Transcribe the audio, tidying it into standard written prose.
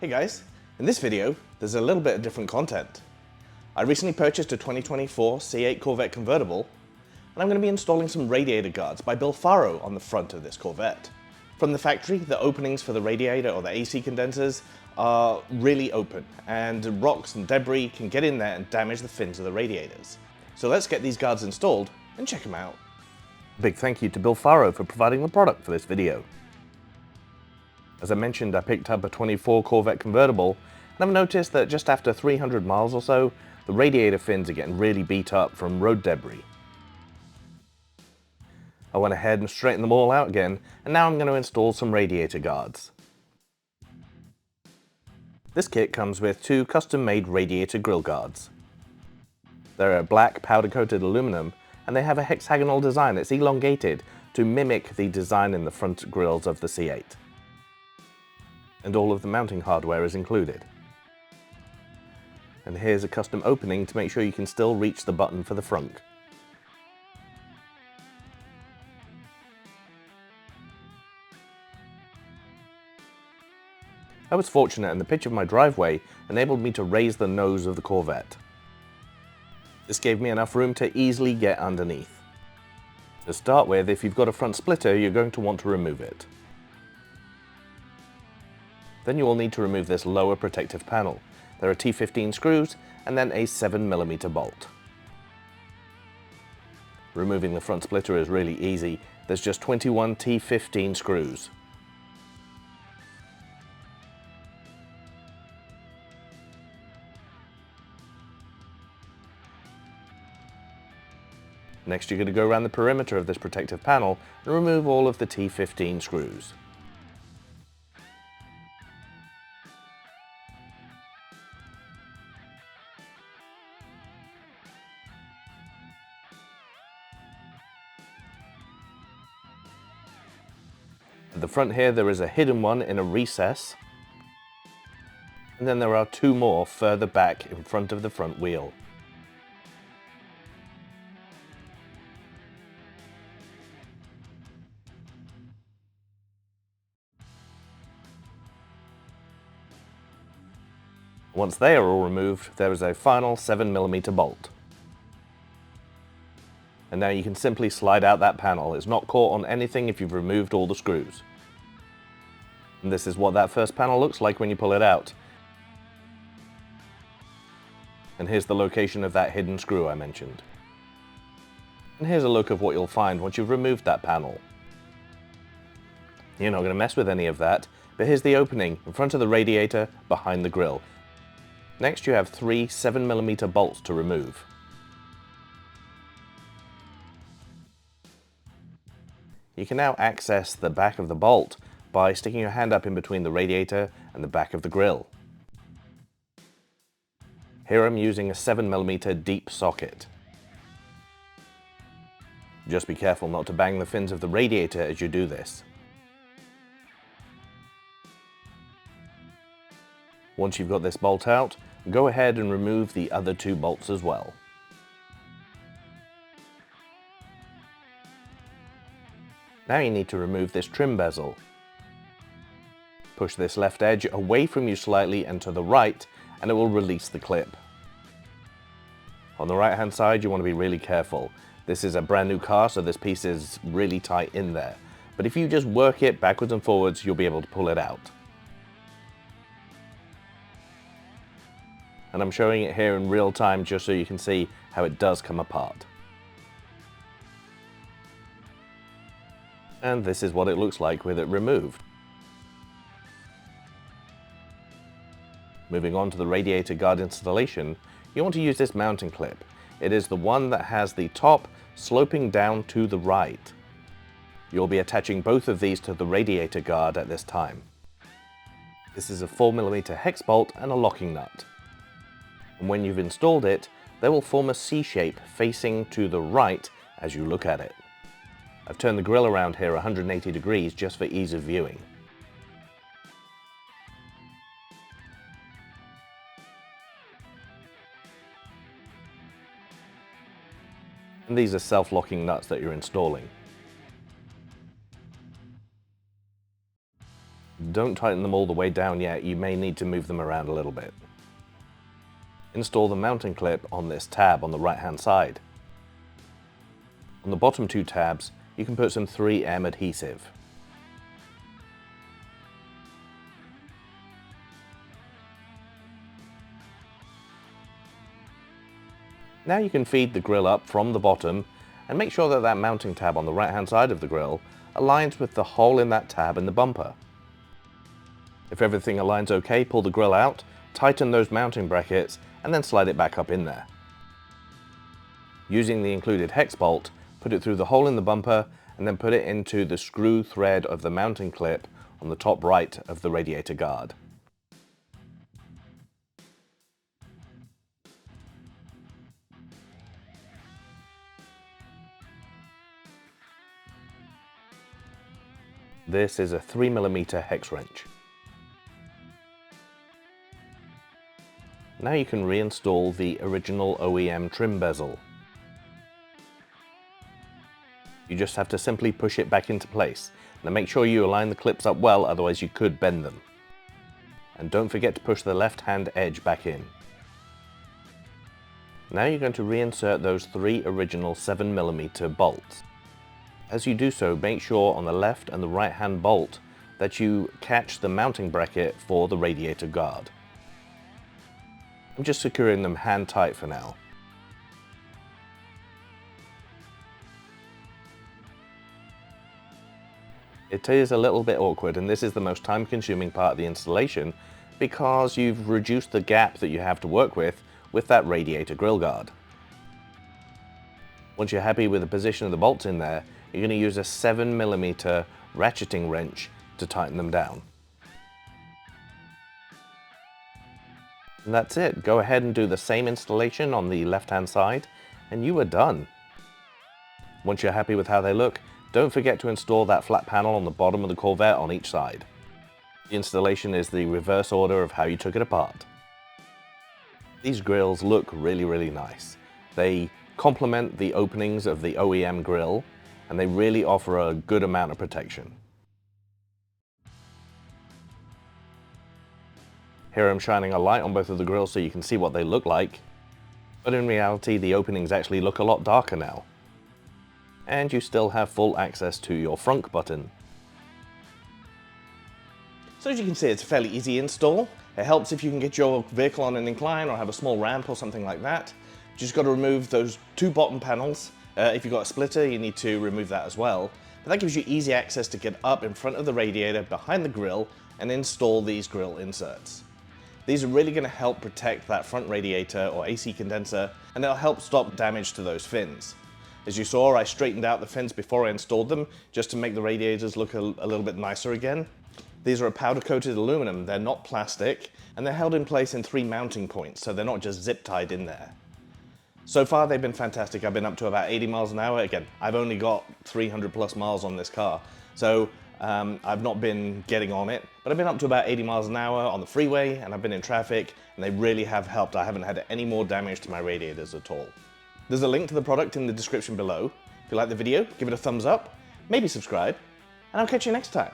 Hey guys, in this video there's a little bit of different content. I recently purchased a 2024 C8 Corvette convertible and I'm going to be installing some radiator guards by BILLFARO on the front of this Corvette. From the factory, the openings for the radiator or the AC condensers are really open and rocks and debris can get in there and damage the fins of the radiators. So let's get these guards installed and check them out. Big thank you to BILLFARO for providing the product for this video. As I mentioned, I picked up a 24 Corvette convertible and I've noticed that just after 300 miles or so, the radiator fins are getting really beat up from road debris. I went ahead and straightened them all out again, and now I'm going to install some radiator guards. This kit comes with two custom-made radiator grill guards. They're black powder-coated aluminum, and they have a hexagonal design that's elongated to mimic the design in the front grills of the C8. And all of the mounting hardware is included. And here's a custom opening to make sure you can still reach the button for the frunk. I was fortunate and the pitch of my driveway enabled me to raise the nose of the Corvette. This gave me enough room to easily get underneath. To start with, if you've got a front splitter, you're going to want to remove it. Then you will need to remove this lower protective panel. There are T15 screws and then a 7mm bolt. Removing the front splitter is really easy. There's just 21 T15 screws. Next, you're going to go around the perimeter of this protective panel and remove all of the T15 screws. At the front here there is a hidden one in a recess, and then there are two more further back in front of the front wheel. Once they are all removed, there is a final 7mm bolt. And now you can simply slide out that panel. It's not caught on anything if you've removed all the screws. And this is what that first panel looks like when you pull it out. And here's the location of that hidden screw I mentioned. And here's a look of what you'll find once you've removed that panel. You're not going to mess with any of that, but here's the opening in front of the radiator behind the grille. Next you have three 7mm bolts to remove. You can now access the back of the bolt by sticking your hand up in between the radiator and the back of the grille. Here I'm using a 7mm deep socket. Just be careful not to bang the fins of the radiator as you do this. Once you've got this bolt out, go ahead and remove the other two bolts as well. Now you need to remove this trim bezel. Push this left edge away from you slightly and to the right, and it will release the clip. On the right hand side, you want to be really careful. This is a brand new car, so this piece is really tight in there. But if you just work it backwards and forwards, you'll be able to pull it out. And I'm showing it here in real time just so you can see how it does come apart. And this is what it looks like with it removed. Moving on to the radiator guard installation, you want to use this mounting clip. It is the one that has the top sloping down to the right. You'll be attaching both of these to the radiator guard at this time. This is a 4mm hex bolt and a locking nut. And when you've installed it, they will form a C shape facing to the right as you look at it. I've turned the grill around here 180 degrees just for ease of viewing. And these are self-locking nuts that you're installing. Don't tighten them all the way down yet, you may need to move them around a little bit. Install the mounting clip on this tab on the right hand side. On the bottom two tabs, you can put some 3M adhesive. Now you can feed the grill up from the bottom and make sure that that mounting tab on the right hand side of the grill aligns with the hole in that tab in the bumper. If everything aligns okay, pull the grill out, tighten those mounting brackets and then slide it back up in there. Using the included hex bolt, put it through the hole in the bumper and then put it into the screw thread of the mounting clip on the top right of the radiator guard. This is a 3mm hex wrench. Now you can reinstall the original OEM trim bezel. You just have to simply push it back into place. Now make sure you align the clips up well, otherwise you could bend them. And don't forget to push the left-hand edge back in. Now you're going to reinsert those 3 original 7mm bolts. As you do so, make sure on the left and the right hand bolt that you catch the mounting bracket for the radiator guard. I'm just securing them hand tight for now. It is a little bit awkward, and this is the most time consuming part of the installation because you've reduced the gap that you have to work with that radiator grill guard. Once you're happy with the position of the bolts in there, you're going to use a 7mm ratcheting wrench to tighten them down. And that's it. Go ahead and do the same installation on the left-hand side, and you are done. Once you're happy with how they look, don't forget to install that flat panel on the bottom of the Corvette on each side. The installation is the reverse order of how you took it apart. These grills look really, really nice. They complement the openings of the OEM grill, and they really offer a good amount of protection. Here I'm shining a light on both of the grills so you can see what they look like, but in reality the openings actually look a lot darker now. And you still have full access to your frunk button. So as you can see, it's a fairly easy install. It helps if you can get your vehicle on an incline or have a small ramp or something like that. You just got to remove those 2 bottom panels. If you've got a splitter, you need to remove that as well. But that gives you easy access to get up in front of the radiator, behind the grill, and install these grill inserts. These are really going to help protect that front radiator or AC condenser, and they'll help stop damage to those fins. As you saw, I straightened out the fins before I installed them, just to make the radiators look a little bit nicer again. These are a powder-coated aluminum, they're not plastic, and they're held in place in 3 mounting points, so they're not just zip-tied in there. So far they've been fantastic. I've been up to about 80 miles an hour. Again, I've only got 300 plus miles on this car, so I've not been getting on it, but I've been up to about 80 miles an hour on the freeway, and I've been in traffic, and they really have helped. I haven't had any more damage to my radiators at all. There's a link to the product in the description below. If you like the video, give it a thumbs up, maybe subscribe, and I'll catch you next time.